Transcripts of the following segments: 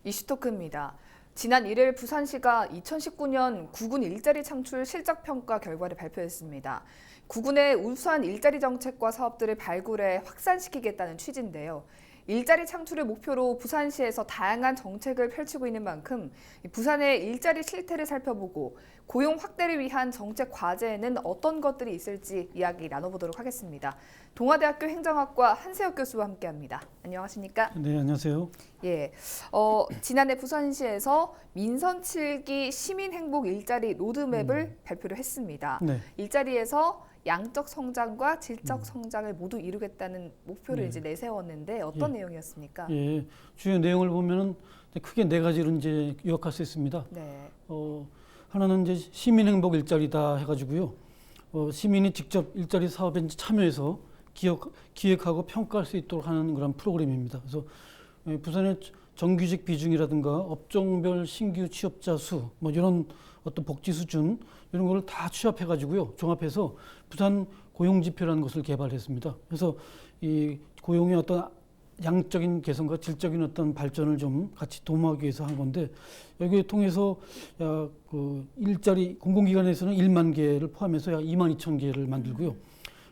이슈토크입니다. 지난 1일 부산시가 2019년 구군 일자리 창출 실적평가 결과를 발표했습니다. 구군의 우수한 일자리 정책과 사업들을 발굴해 확산시키겠다는 취지인데요. 일자리 창출을 목표로 부산시에서 다양한 정책을 펼치고 있는 만큼 부산의 일자리 실태를 살펴보고 고용 확대를 위한 정책 과제에는 어떤 것들이 있을지 이야기 나눠보도록 하겠습니다. 동아대학교 행정학과 한세혁 교수와 함께합니다. 안녕하십니까? 네, 안녕하세요. 예, 지난해 부산시에서 민선 7기 시민행복 일자리 로드맵을 발표를 했습니다. 네. 일자리에서 양적 성장과 질적 성장을 모두 이루겠다는 목표를 이제 내세웠는데 어떤 내용이었습니까? 예, 주요 내용을 보면은 크게 네 가지로 이제 요약할 수 있습니다. 네. 하나는 이제 시민 행복 일자리다 해가지고요. 시민이 직접 일자리 사업에 이제 참여해서 기획하고 평가할 수 있도록 하는 그런 프로그램입니다. 그래서 부산의 정규직 비중이라든가 업종별 신규 취업자 수, 뭐 이런 어떤 복지 수준 이런 걸 다 취합해가지고요, 종합해서 부산 고용 지표라는 것을 개발했습니다. 그래서 이 고용의 어떤 양적인 개선과 질적인 어떤 발전을 좀 같이 도모하기 위해서 한 건데, 여기에 통해서 그 일자리 공공기관에서는 1만 개를 포함해서 약 2만 2천 개를 만들고요.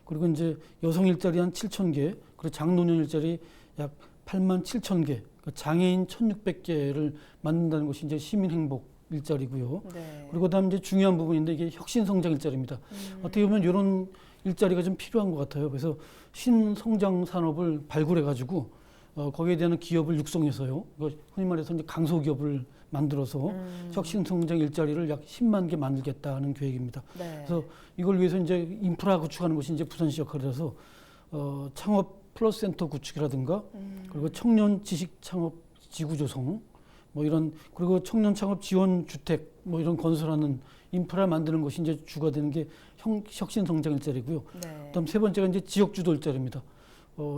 그리고 이제 여성 일자리 한 7천 개, 그리고 장노년 일자리 약 8만 7천 개, 장애인 1,600개를 만든다는 것이 이제 시민 행복 일자리고요. 네. 그리고 그다음 이제 중요한 부분인데 이게 혁신 성장 일자리입니다. 어떻게 보면 이런 일자리가 좀 필요한 것 같아요. 그래서 신성장 산업을 발굴해 가지고 거기에 대한 기업을 육성해서요. 흔히 말해서 이제 강소기업을 만들어서 혁신 성장 일자리를 약 10만 개 만들겠다는 계획입니다. 네. 그래서 이걸 위해서 이제 인프라 구축하는 것이 이제 부산시 역할이라서 창업 플러스 센터 구축이라든가 그리고 청년 지식 창업 지구 조성 뭐 이런, 그리고 청년 창업 지원 주택 뭐 이런 건설하는 인프라 만드는 것이 이제 주가 되는 게 혁신 성장 일자리고요. 네. 그다음 세 번째가 이제 지역 주도 일자리입니다.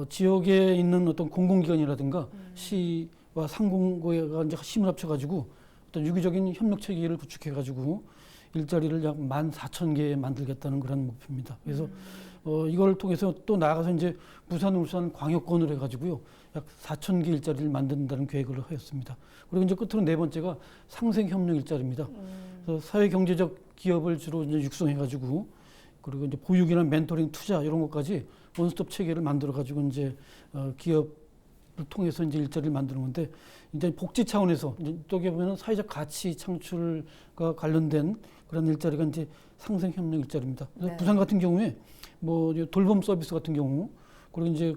지역에 있는 어떤 공공기관이라든가 시와 상공고가 이제 힘을 합쳐가지고 어떤 유기적인 협력 체계를 구축해가지고 일자리를 약 14,000개 만들겠다는 그런 목표입니다. 그래서 이걸 통해서 또 나아가서 이제 부산, 울산 광역권을 해가지고요, 약 4,000개 일자리를 만든다는 계획을 하였습니다. 그리고 이제 끝으로 네 번째가 상생협력 일자리입니다. 그래서 사회경제적 기업을 주로 이제 육성해가지고, 그리고 이제 보육이나 멘토링, 투자 이런 것까지 원스톱 체계를 만들어가지고 이제 기업을 통해서 이제 일자리를 만드는 건데, 이제 복지 차원에서 이제 어떻게 보면 사회적 가치 창출과 관련된 그런 일자리가 이제 상생협력 일자리입니다. 그래서 네. 부산 같은 경우에 뭐 돌봄 서비스 같은 경우, 그리고 이제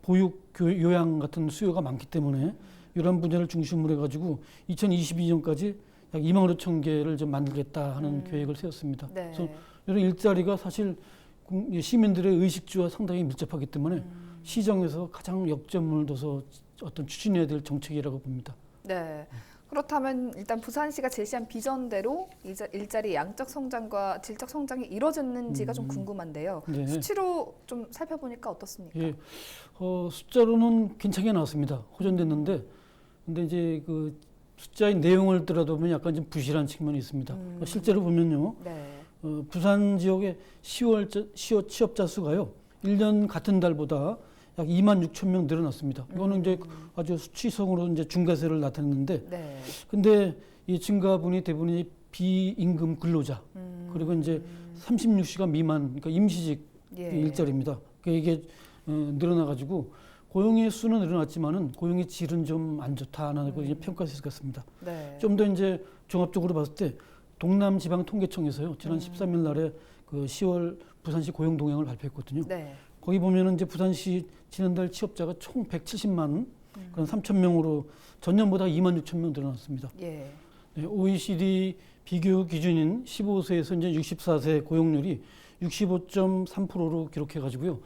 보육, 요양 같은 수요가 많기 때문에 이런 분야를 중심으로 해가지고 2022년까지 약 2만 5천 개를 좀 만들겠다 하는 계획을 세웠습니다. 네. 그래서 이런 일자리가 사실 시민들의 의식주와 상당히 밀접하기 때문에 시정에서 가장 역점을 둬서 어떤 추진해야 될 정책이라고 봅니다. 네. 그렇다면 일단 부산시가 제시한 비전대로 일자리 양적 성장과 질적 성장이 이루어졌는지가 좀 궁금한데요. 네. 수치로 좀 살펴보니까 어떻습니까? 예, 숫자로는 괜찮게 나왔습니다. 호전됐는데, 근데 이제 그 숫자의 내용을 들여다보면 약간 좀 부실한 측면이 있습니다. 실제로 보면요, 네. 부산 지역의 10월 취업자 수가요, 1년 같은 달보다 약 2만 6천 명 늘어났습니다. 이거는 이제 아주 수치성으로 이제 증가세를 나타냈는데, 네. 근데 이 증가분이 대부분이 비임금 근로자, 그리고 이제 36시간 미만, 그러니까 임시직 예. 일자리입니다. 그러니까 이게 늘어나가지고 고용의 수는 늘어났지만은 고용의 질은 좀 안 좋다라고 이제 평가할 수 있을 것 같습니다. 네. 좀 더 이제 종합적으로 봤을 때 동남지방통계청에서요, 지난 13일 날에 그 10월 부산시 고용 동향을 발표했거든요. 네. 거기 보면은 이제 부산시 지난달 취업자가 총 170만 그런 3천 명으로 전년보다 2만 6천 명 늘어났습니다. 예. 네, OECD 비교 기준인 15세에서 이제 64세 고용률이 65.3%로 기록해가지고요,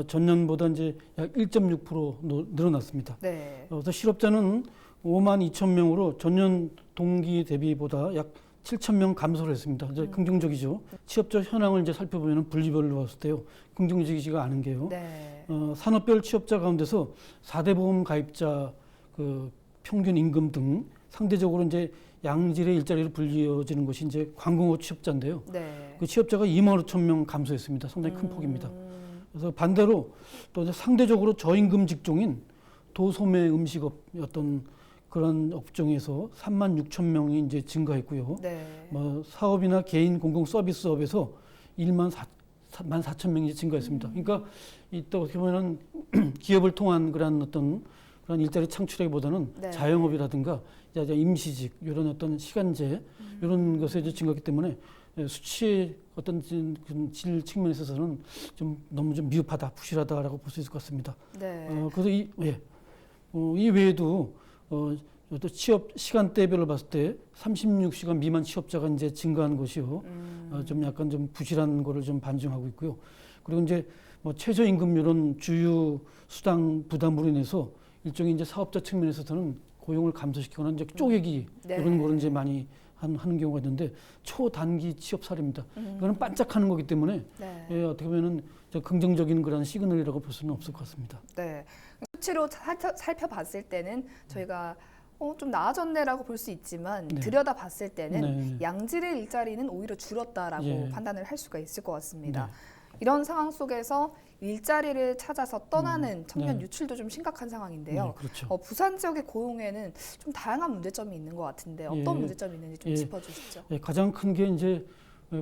전년보다 이제 약 1.6% 늘어났습니다. 네. 그래서 실업자는 5만 2천 명으로 전년 동기 대비보다 약 7천 명 감소를 했습니다. 이제 긍정적이죠. 취업자 현황을 이제 살펴보면 분리별로 봤을 때요, 긍정적이지가 않은 게요. 네. 산업별 취업자 가운데서 4대 보험 가입자 그 평균 임금 등 상대적으로 이제 양질의 일자리로 불리어지는 것이 이제 관공업 취업자인데요. 네. 그 취업자가 2만 5천 명 감소했습니다. 상당히 큰 폭입니다. 그래서 반대로 또 이제 상대적으로 저임금 직종인 도소매 음식업 어떤 그런 업종에서 3만 6천 명이 이제 증가했고요. 네. 뭐 사업이나 개인 공공 서비스업에서 1만 4천 명이 증가했습니다. 그러니까 또 어떻게 보면은 기업을 통한 그런 어떤 그런 일자리 창출하기보다는 네. 자영업이라든가 이제 임시직 이런 어떤 시간제 이런 것에 이제 증가했기 때문에 수치의 어떤 질 측면에 있어서는 좀 너무 좀 미흡하다, 부실하다라고 볼 수 있을 것 같습니다. 네. 그래서 이 외에도 또 취업 시간대별로 봤을 때 36시간 미만 취업자가 이제 증가한 것이요. 좀 약간 좀 부실한 거를 좀 반증하고 있고요. 그리고 이제 뭐 최저임금 이런 주유 수당 부담으로 인해서 일종의 이제 사업자 측면에서는 고용을 감소시키거나 이제 쪼개기 네. 이런 거를 이제 많이 하는 경우가 있는데 초단기 취업 사례입니다. 이거는 반짝하는 거기 때문에 네. 어떻게 보면은 긍정적인 그런 시그널이라고 볼 수는 없을 것 같습니다. 네. 수치로 살펴봤을 때는 저희가 좀 나아졌네라고 볼 수 있지만 네. 들여다봤을 때는 네. 양질의 일자리는 오히려 줄었다라고 예. 판단을 할 수가 있을 것 같습니다. 네. 이런 상황 속에서 일자리를 찾아서 떠나는 청년 네. 유출도 좀 심각한 상황인데요. 네, 그렇죠. 부산 지역의 고용에는 좀 다양한 문제점이 있는 것 같은데 어떤 예. 문제점이 있는지 좀 예. 짚어주시죠. 가장 큰 게 이제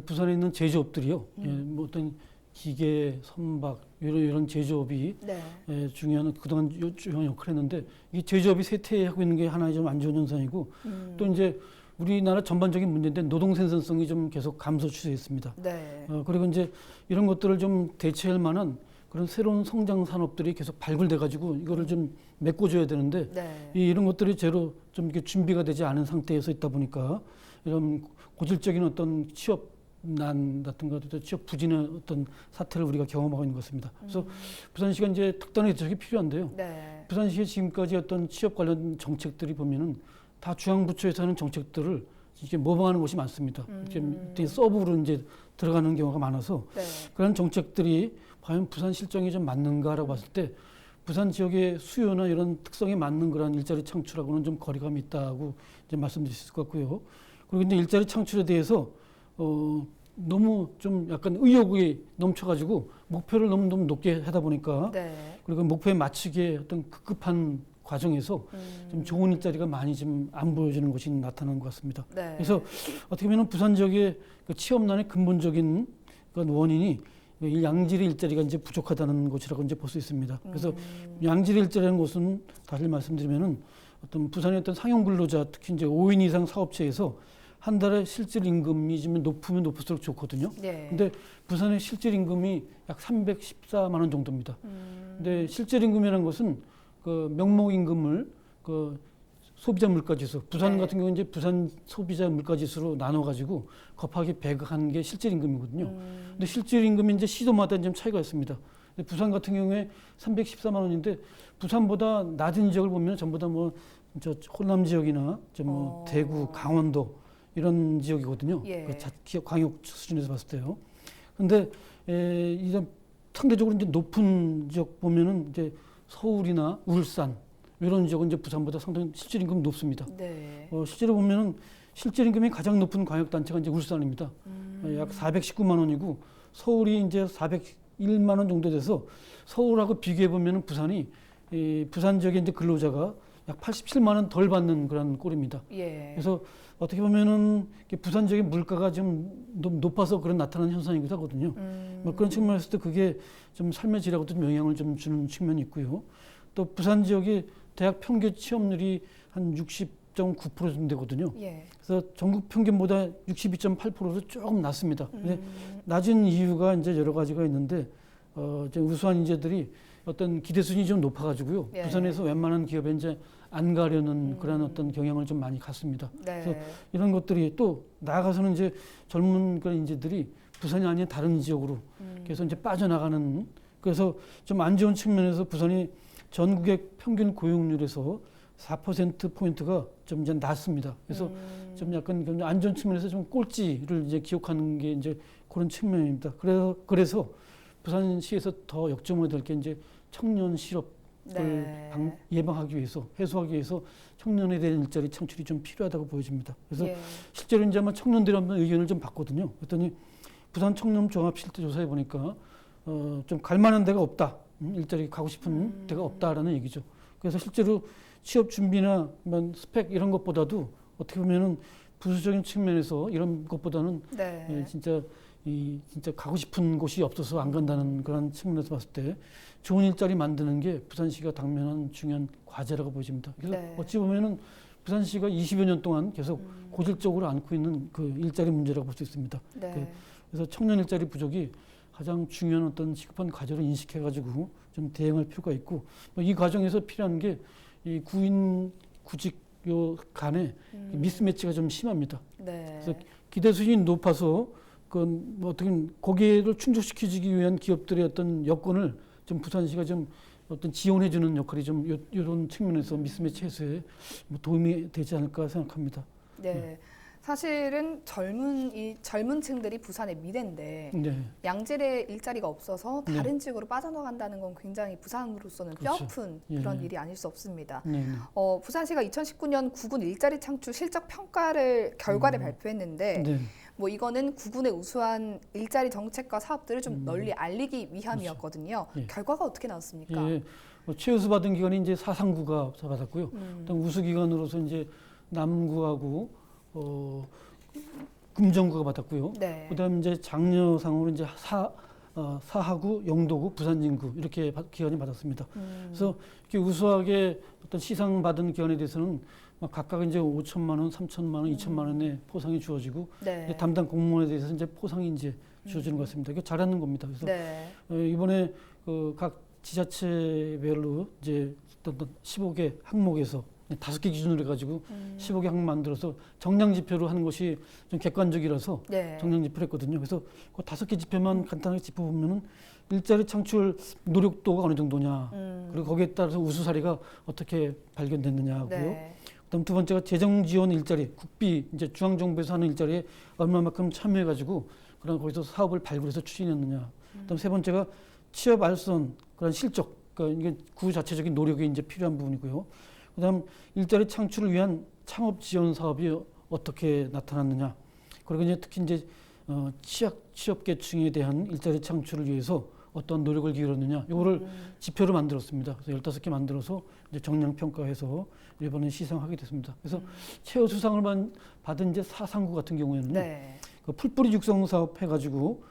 부산에 있는 제조업들이요. 뭐 어떤 기계, 선박 이런 제조업이 네. 중요한 그동안 중요한 역할을 했는데 이 제조업이 쇠퇴하고 있는 게 하나의 좀 안 좋은 현상이고 또 이제 우리나라 전반적인 문제인데 노동 생산성이 좀 계속 감소 추세에 있습니다. 네. 그리고 이제 이런 것들을 좀 대체할 만한 그런 새로운 성장 산업들이 계속 발굴돼 가지고 이거를 좀 메꿔줘야 되는데 네. 이런 것들이 제로 좀 이렇게 준비가 되지 않은 상태에서 있다 보니까 이런 고질적인 어떤 취업난 같은 것들, 취업 부진의 어떤 사태를 우리가 경험하고 있는 것 같습니다. 그래서 부산시가 이제 특단의 대책이 필요한데요. 네. 부산시의 지금까지 어떤 취업 관련 정책들이 보면은 다 중앙부처에서 하는 정책들을 이렇게 모방하는 것이 많습니다. 이렇게 서브로 이제 들어가는 경우가 많아서 네. 그런 정책들이 과연 부산 실정이 좀 맞는가라고 봤을 때 부산 지역의 수요나 이런 특성에 맞는 그런 일자리 창출하고는 좀 거리감이 있다고 이제 말씀드릴 수 있을 것 같고요. 그리고 이제 일자리 창출에 대해서 너무 좀 약간 의욕이 넘쳐가지고 목표를 너무 높게 하다 보니까 네. 그리고 목표에 맞추기에 어떤 급급한 과정에서 좀 좋은 일자리가 많이 좀 안 보여지는 것이 나타나는 것 같습니다. 네. 그래서 어떻게 보면 부산 지역의 그 취업난의 근본적인 그런 원인이 이 양질의 일자리가 이제 부족하다는 것이라고 이제 볼 수 있습니다. 그래서 양질의 일자리라는 것은 다시 말씀드리면은 어떤 부산의 어떤 상용 근로자 특히 이제 5인 이상 사업체에서 한 달에 실질 임금이 좀 높으면 높을수록 좋거든요. 네. 근데 부산의 실질 임금이 약 314만 원 정도입니다. 근데 실질 임금이라는 것은 그 명목 임금을 그 소비자 물가지수, 부산 네. 같은 경우는 이제 부산 소비자 물가지수로 나눠가지고 곱하기 100한 게 실질 임금이거든요. 근데 실질 임금이 이제 시도마다 좀 차이가 있습니다. 근데 부산 같은 경우에 314만 원인데 부산보다 낮은 지역을 보면 전부 다 뭐 저 호남 지역이나 뭐 대구, 강원도 이런 지역이거든요. 예. 그 기업 광역 수준에서 봤을 때요. 근데 이제 상대적으로 이제 높은 지역 보면은 이제 서울이나 울산 이런 지역은 이제 부산보다 상당히 실질 임금이 높습니다. 네. 실제로 보면은 실질 임금이 가장 높은 광역 단체가 이제 울산입니다. 약 419만 원이고 서울이 이제 401만 원 정도 돼서 서울하고 비교해 보면은 부산이 부산 지역의 이제 근로자가 약 87만 원 덜 받는 그런 꼴입니다. 예. 그래서 어떻게 보면은 부산 지역의 물가가 좀 높아서 그런 나타나는 현상이기도 하거든요. 뭐 그런 측면에서 도 그게 좀 삶의 질하고도 좀 영향을 좀 주는 측면이 있고요. 또 부산 지역의 대학 평균 취업률이 한 60.9% 정도 되거든요. 예. 그래서 전국 평균보다 62.8%로 조금 낮습니다. 근데 낮은 이유가 이제 여러 가지가 있는데 이제 우수한 인재들이 어떤 기대 수준이 좀 높아가지고요. 예. 부산에서 웬만한 기업에 이제 안 가려는 그런 어떤 경향을 좀 많이 갖습니다. 네. 그래서 이런 것들이 또 나아가서는 이제 젊은 그런 인재들이 부산이 아닌 다른 지역으로 계속 이제 빠져나가는 그래서 좀 안 좋은 측면에서 부산이 전국의 평균 고용률에서 4%포인트가 좀 이제 낮습니다. 그래서 좀 약간 좀 안 좋은 측면에서 좀 꼴찌를 이제 기록하는 게 이제 그런 측면입니다. 그래서 부산시에서 더 역점을 될 게 이제 청년 실업을 네. 예방하기 위해서 해소하기 위해서 청년에 대한 일자리 창출이 좀 필요하다고 보여집니다. 그래서 예. 실제로 이제 아마 청년들이 한번 의견을 좀 봤거든요. 그랬더니 부산 청년 종합 실태 조사해 보니까 좀 갈만한 데가 없다. 일자리 가고 싶은 데가 없다라는 얘기죠. 그래서 실제로 취업 준비나 스펙 이런 것보다도 어떻게 보면은 부수적인 측면에서 이런 것보다는 네. 진짜 진짜 가고 싶은 곳이 없어서 안 간다는 그런 측면에서 봤을 때 좋은 일자리 만드는 게 부산시가 당면한 중요한 과제라고 보여집니다. 그래서 네. 어찌 보면은 부산시가 20여 년 동안 계속 고질적으로 안고 있는 그 일자리 문제라고 볼 수 있습니다. 네. 그래서 청년 일자리 부족이 가장 중요한 어떤 시급한 과제로 인식해가지고 좀 대응할 필요가 있고 이 과정에서 필요한 게 이 구인 구직 요 간에 미스매치가 좀 심합니다. 네. 그래서 기대 수준이 높아서 어떻게 거기를 충족시키기 위한 기업들의 어떤 여건을 좀 부산시가 좀 어떤 지원해주는 역할이 좀 이런 측면에서 미스매치 해소에 도움이 되지 않을까 생각합니다. 네. 사실은 젊은 층들이 부산의 미래인데 네. 양질의 일자리가 없어서 다른 지역으로 빠져나간다는 건 굉장히 부산으로서는 그렇죠. 뼈아픈 예. 그런 일이 아닐 수 없습니다. 네. 부산시가 2019년 구군 일자리 창출 실적 결과를 발표했는데 네. 뭐 이거는 구군의 우수한 일자리 정책과 사업들을 좀 널리 알리기 위함이었거든요. 그렇죠. 예. 결과가 어떻게 나왔습니까? 예. 최우수 받은 기관이 이제 사상구가 받았고요. 일단 우수 기관으로서 이제 남구하고 금정구가 받았고요. 네. 그다음 이제 장려상으로 이제 사하구, 영도구, 부산진구 이렇게 기관이 받았습니다. 그래서 이렇게 우수하게 어떤 시상 받은 기관에 대해서는 각각 이제 5천만 원, 3천만 원, 2천만 원의 포상이 주어지고 네. 담당 공무원에 대해서 이제 포상이 이제 주어지는 것 같습니다. 이게 잘하는 겁니다. 그래서 네. 이번에 각 지자체별로 이제 어떤 15개 항목에서 5개 기준으로 해가지고 15개 항목 만들어서 정량 지표로 하는 것이 좀 객관적이라서 네. 정량 지표를 했거든요. 그래서 그 5개 지표만 간단하게 짚어보면은 일자리 창출 노력도가 어느 정도냐, 그리고 거기에 따라서 우수 사례가 어떻게 발견됐느냐고요. 네. 그다음 두 번째가 재정 지원 일자리, 국비 이제 중앙 정부에서 하는 일자리에 얼마만큼 참여해가지고 그런 거기서 사업을 발굴해서 추진했느냐. 그다음 세 번째가 취업 알선 그런 실적, 그러니까 이게 구 자체적인 노력이 이제 필요한 부분이고요. 그다음 일자리 창출을 위한 창업 지원 사업이 어떻게 나타났느냐. 그리고 이제 특히 이제 취업계층에 대한 일자리 창출을 위해서 어떤 노력을 기울였느냐. 이거를 지표로 만들었습니다. 그래서 15개 만들어서 이제 정량 평가해서 이번에 시상하게 됐습니다. 그래서 최우수상을 받은 이제 사상구 같은 경우에는 네. 그 풀뿌리 육성 사업 해가지고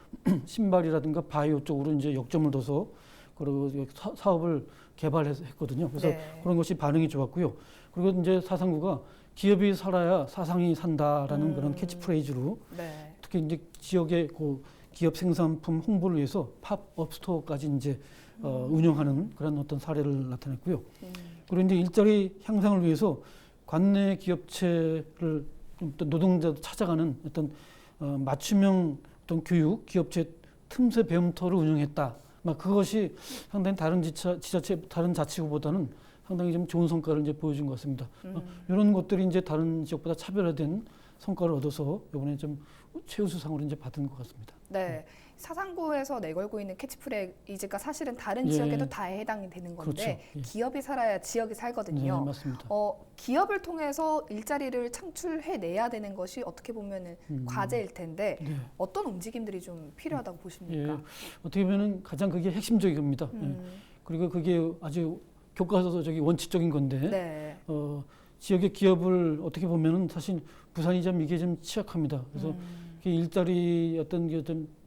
신발이라든가 바이오 쪽으로 이제 역점을 둬서 그리고 사업을 개발했거든요. 그래서 네. 그런 것이 반응이 좋았고요. 그리고 이제 사상구가 기업이 살아야 사상이 산다라는 그런 캐치프레이즈로 네. 특히 이제 지역의 그 기업 생산품 홍보를 위해서 팝업 스토어까지 이제 운영하는 그런 어떤 사례를 나타냈고요. 그리고 이제 일자리 향상을 위해서 관내 기업체를 어떤 노동자도 찾아가는 어떤 맞춤형 어떤 교육, 기업체 틈새 배움터를 운영했다. 그것이 상당히 다른 지자체, 다른 자치구보다는 상당히 좀 좋은 성과를 이제 보여준 것 같습니다. 이런 것들이 이제 다른 지역보다 차별화된 성과를 얻어서 이번에 좀 최우수상으로 이제 받은 것 같습니다. 네. 사상구에서 내걸고 있는 캐치프레이즈가 사실은 다른 예. 지역에도 다 해당이 되는 건데 그렇죠. 예. 기업이 살아야 지역이 네, 살거든요. 맞습니다. 기업을 통해서 일자리를 창출해내야 되는 것이 어떻게 보면은 과제일 텐데 네. 어떤 움직임들이 좀 필요하다고 보십니까? 예. 어떻게 보면은 가장 그게 핵심적인 겁니다. 예. 그리고 그게 아주 교과서적인 원칙적인 건데 네. 지역의 기업을 어떻게 보면은 사실 부산이 좀 이게 좀 취약합니다. 그래서 이게 일자리 어떤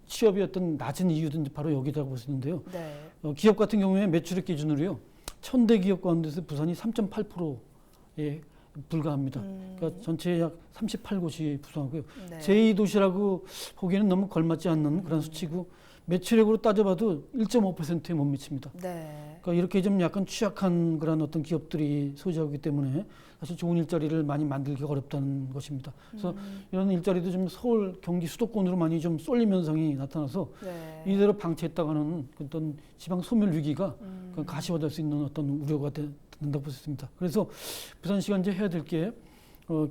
취업이 어떤 낮은 이유든 바로 여기다고 볼 수 있는데요. 네. 기업 같은 경우에 매출액 기준으로요. 1000대 기업 가운데서 부산이 3.8%에 불과합니다. 그러니까 전체의 약 38곳이 부산하고요. 네. 제2도시라고 보기에는 너무 걸맞지 않는 그런 수치고 매출액으로 따져봐도 1.5%에 못 미칩니다. 네. 그러니까 이렇게 좀 약간 취약한 그런 어떤 기업들이 소지하기 때문에 사실 좋은 일자리를 많이 만들기가 어렵다는 것입니다. 그래서 이런 일자리도 좀 서울, 경기 수도권으로 많이 좀 쏠림 현상이 나타나서 네. 이대로 방치했다가는 어떤 지방 소멸 위기가 가시화될 수 있는 어떤 우려가 된다고 볼 수 있습니다. 그래서 부산시가 이제 해야 될 게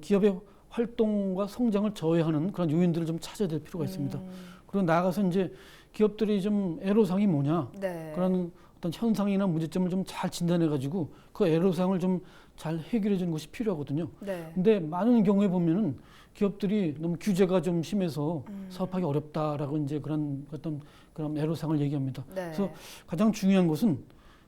기업의 활동과 성장을 저해하는 그런 요인들을 좀 찾아야 될 필요가 있습니다. 그리고 나아가서 이제 기업들이 좀 애로사항이 뭐냐 네. 그런 어떤 현상이나 문제점을 좀 잘 진단해 가지고 그 애로사항을 좀 잘 해결해 주는 것이 필요하거든요. 네. 근데 많은 경우에 보면은 기업들이 너무 규제가 좀 심해서 사업하기 어렵다라고 이제 그런 어떤 그런 애로사항을 얘기합니다. 네. 그래서 가장 중요한 것은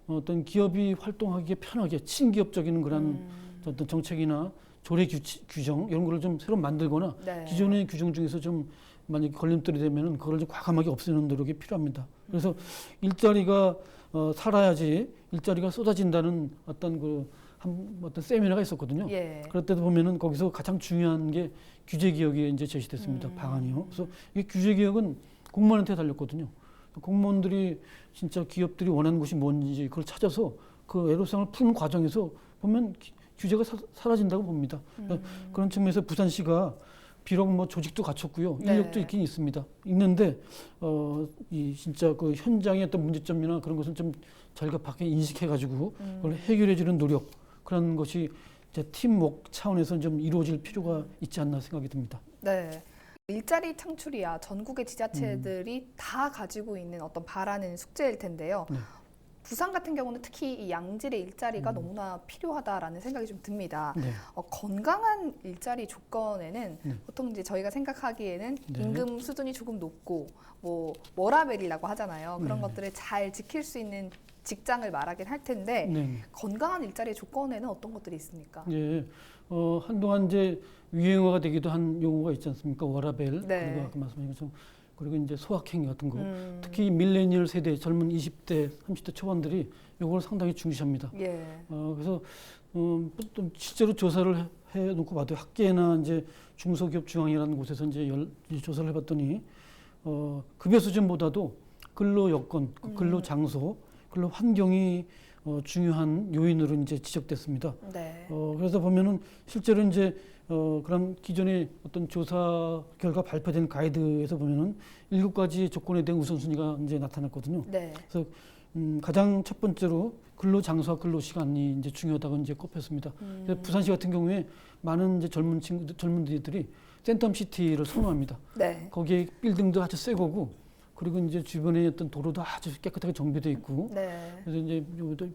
어떤 기업이 활동하기에 편하게 친기업적인 그런 어떤 정책이나 조례 규정 이런 거를 좀 새로 만들거나 네. 기존의 규정 중에서 좀 만약에 걸림돌이 되면은 그걸 좀 과감하게 없애는 노력이 필요합니다. 그래서 일자리가 살아야지 일자리가 쏟아진다는 어떤 어떤 세미나가 있었거든요. 예. 그럴 때도 보면은 거기서 가장 중요한 게 규제 개혁이 이제 제시됐습니다. 방안이요. 그래서 이 규제 개혁은 공무원한테 달렸거든요. 공무원들이 진짜 기업들이 원하는 것이 뭔지 그걸 찾아서 그 애로사항을 푸는 과정에서 보면 규제가 사라진다고 봅니다. 그런 측면에서 부산시가 비록 뭐 조직도 갖췄고요, 네. 인력도 있긴 있습니다. 있는데 이 진짜 그 현장의 어떤 문제점이나 그런 것은 좀 절ገብ하게 인식해가지고 그걸 해결해주는 노력 그런 것이 이제 팀워크 차원에서 좀 이루어질 필요가 있지 않나 생각이 듭니다. 네. 일자리 창출이야 전국의 지자체들이 다 가지고 있는 어떤 바라는 숙제일 텐데요. 네. 부산 같은 경우는 특히 이 양질의 일자리가 너무나 필요하다라는 생각이 좀 듭니다. 네. 건강한 일자리 조건에는 네. 보통 이제 저희가 생각하기에는 네. 임금 수준이 조금 높고 뭐 워라밸이라고 하잖아요. 그런 네. 것들을 잘 지킬 수 있는 직장을 말하긴 할 텐데 네. 건강한 일자리 조건에는 어떤 것들이 있습니까? 예, 한동안 이제 유행어가 되기도 한 용어가 있지 않습니까? 워라밸, 네. 그리고 아까 말씀하신 것처럼 그리고 이제 소확행 같은 거. 특히 밀레니얼 세대, 젊은 20대, 30대 초반들이 이걸 상당히 중시합니다. 예. 그래서 또 실제로 조사를 해놓고 봐도 학계나 이제 중소기업 중앙이라는 곳에서 이제 조사를 해봤더니 급여 수준보다도 근로 여건, 근로 장소, 근로 환경이 중요한 요인으로 이제 지적됐습니다. 네. 그래서 보면은 실제로 이제 그런 기존의 어떤 조사 결과 발표된 가이드에서 보면은 7가지 조건에 대한 우선순위가 이제 나타났거든요. 네. 그래서 가장 첫 번째로 근로 장소와 근로 시간이 이제 중요하다고 이제 꼽혔습니다. 그래서 부산시 같은 경우에 많은 이제 젊은이들이 센텀시티를 선호합니다. 네. 거기에 빌딩도 아주 새 거고, 그리고 이제 주변에 어떤 도로도 아주 깨끗하게 정비돼 있고, 네. 그래서 이제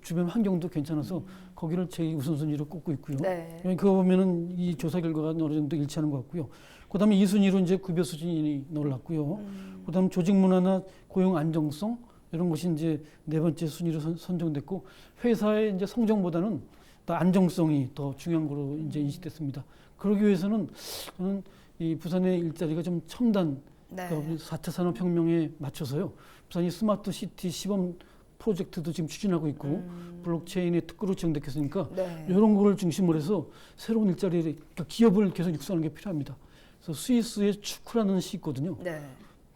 주변 환경도 괜찮아서 거기를 제 우선순위로 꼽고 있고요. 네. 그거 보면은 이 조사 결과가 어느 정도 일치하는 것 같고요. 그다음에 2순위로 이제 급여 수준이 놀랐고요. 그다음 조직 문화나 고용 안정성 이런 것이 이제 4번째 순위로 선정됐고, 회사의 이제 성적보다는 더 안정성이 더 중요한 거로 이제 인식됐습니다. 그러기 위해서는 저는 이 부산의 일자리가 좀 첨단, 네. 그러니까 4차 산업혁명에 맞춰서요. 부산이 스마트 시티 시범 프로젝트도 지금 추진하고 있고, 블록체인의 특구로 지정됐겠으니까 네. 이런 거를 중심으로 해서 새로운 일자리를, 그러니까 기업을 계속 육성하는 게 필요합니다. 그래서 스위스의 축구라는 시 있거든요. 네.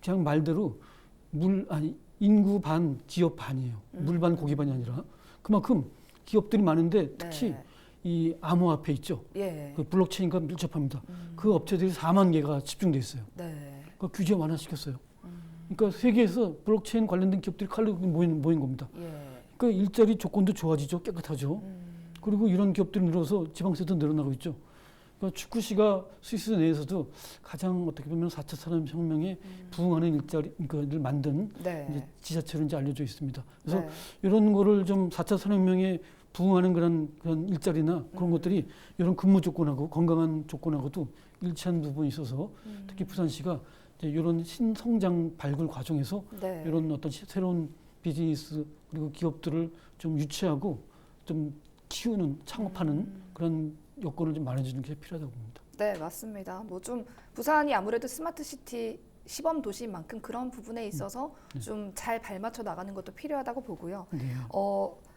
그냥 말대로 인구 반, 기업 반이에요. 물 반, 고기 반이 아니라. 그만큼 기업들이 많은데 특히 네. 이 암호화폐 있죠. 예. 그 블록체인과 밀접합니다. 그 업체들이 4만 개가 집중돼 있어요. 네. 그 규제 완화시켰어요. 그러니까 세계에서 블록체인 관련된 기업들이 칼로 모인 겁니다. 예. 그러니까 일자리 조건도 좋아지죠. 깨끗하죠. 그리고 이런 기업들이 늘어서 지방세도 늘어나고 있죠. 그러니까 축구시가 스위스 내에서도 가장 어떻게 보면 4차 산업혁명에 부응하는 일자리를 만든 네. 이제 지자체로 이제 알려져 있습니다. 그래서 네. 이런 거를 좀 4차 산업혁명에 부응하는 그런 일자리나 그런 것들이 이런 근무 조건하고 건강한 조건하고도 일치한 부분이 있어서 특히 부산시가 이제 이런 신성장 발굴 과정에서 네. 이런 어떤 새로운 비즈니스 그리고 기업들을 좀 유치하고 좀 키우는 창업하는 그런 여건을 좀 마련해주는 게 필요하다고 봅니다. 네, 맞습니다. 뭐 좀 부산이 아무래도 스마트 시티 시범 도시인 만큼 그런 부분에 있어서 좀 잘 발맞춰 나가는 것도 필요하다고 보고요. 네.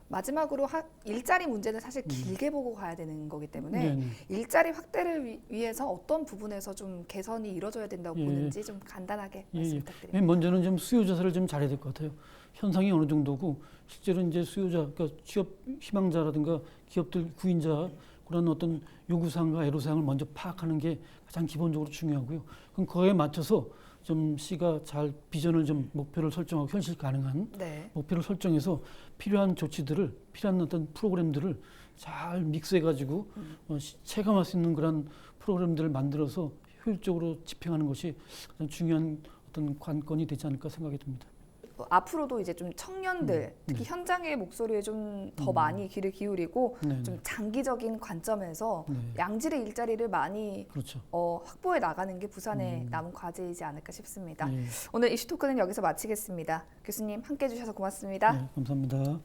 마지막으로 일자리 문제는 사실 길게 보고 가야 되는 거기 때문에 네, 네. 일자리 확대를 위해서 어떤 부분에서 좀 개선이 이루어져야 된다고 예, 보는지 좀 간단하게 예, 말씀 예. 부탁드립니다. 맨 먼저는 좀 수요 조사를 좀 잘해야 될 것 같아요. 현상이 어느 정도고 실제로 이제 수요자, 그러니까 취업 희망자라든가 기업들 구인자 그런 어떤 요구사항과 애로사항을 먼저 파악하는 게 가장 기본적으로 중요하고요. 그럼 그거에 맞춰서 좀 시가 잘 비전을 좀 목표를 설정하고 현실 가능한 네. 목표를 설정해서 필요한 조치들을 필요한 어떤 프로그램들을 잘 믹스해가지고 체감할 수 있는 그런 프로그램들을 만들어서 효율적으로 집행하는 것이 가장 중요한 어떤 관건이 되지 않을까 생각이 듭니다. 앞으로도 이제 좀 청년들 특히 네. 현장의 목소리에 좀 더 많이 귀를 기울이고 네, 좀 네. 장기적인 관점에서 네. 양질의 일자리를 많이 그렇죠. 확보해 나가는 게 부산의 남은 과제이지 않을까 싶습니다. 네. 오늘 이슈 토크는 여기서 마치겠습니다. 교수님 함께해 주셔서 고맙습니다. 네, 감사합니다.